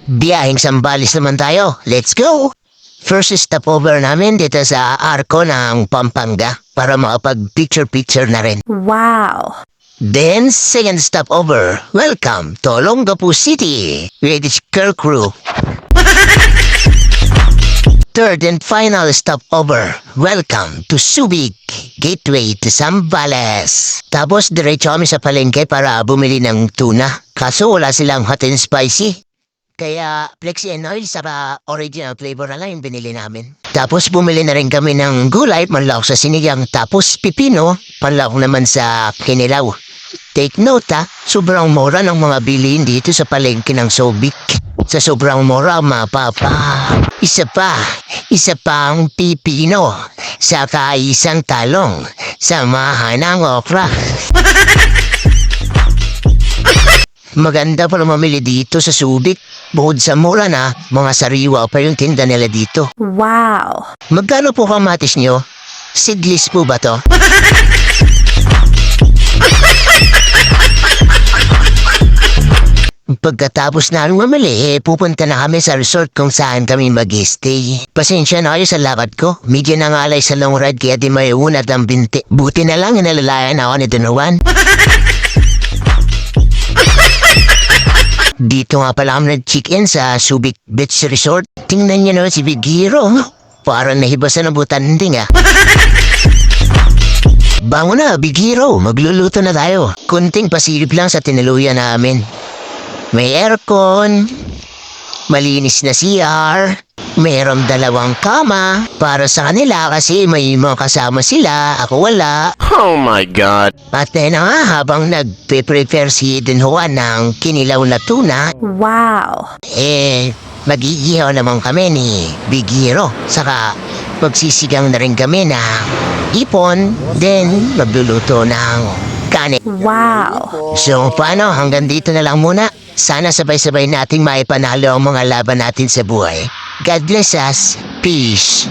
Biyaheng Sambales naman tayo. Let's go! First stopover namin dito sa Arco ng Pampanga para makapag-picture-picture na rin. Wow! Then, second stopover, welcome to Olongapo City with its crew. Third and final stopover, welcome to Subic, gateway to Zambales. Tapos diretso kami sa palengke para bumili ng tuna. Kaso wala silang hot and spicy. Kaya flexi and oil sa original flavor na lang yung binili namin. Tapos bumili na rin kami ng gulay, panlawak sa sinigang. Tapos pipino, panlawak naman sa kinilaw. Take note sobrang mura ng mga bilihin dito sa palengke ng Subic. Sa sobrang mura, mapapa. Isa pang pipino. Saka isang talong. Samahan ng okra. Maganda pala mamili dito sa Subic. Bukod sa mura na, mga sariwa pa yung tinda nila dito. Wow! Magkano po kamatis nyo? Seedless po ba to? Pagkatapos namin mamili, pupunta na kami sa resort kung saan kami mag-stay. Pasensya na kayo sa lakad ko. Medyo nangalay sa long ride kaya di may unat ang binti. Buti na lang nalalayan ako ni Donovan. Dito nga pala kami nag-check-in sa Subic Beach Resort. Tingnan niyo naman si Big Hero. Parang nahibasan ng butanding Bango na, Big Hero. Magluluto na tayo. Kunting pasilip lang sa tinaluyan namin. May aircon, malinis na CR, mayroong 2 kama para sa kanila kasi may mga kasama sila, ako wala. Oh my God! At na nga habang nagpe-prepare si Don Juan ng kinilaw na tuna, Wow! mag-iihaw naman kami ni Big Hero. Saka magsisigang na rin kami ng ipon, then magluluto ng kanin. Wow! So paano, hanggang dito na lang muna. Sana sabay-sabay nating maipanalo ang mga laban natin sa buhay. God bless us. Peace.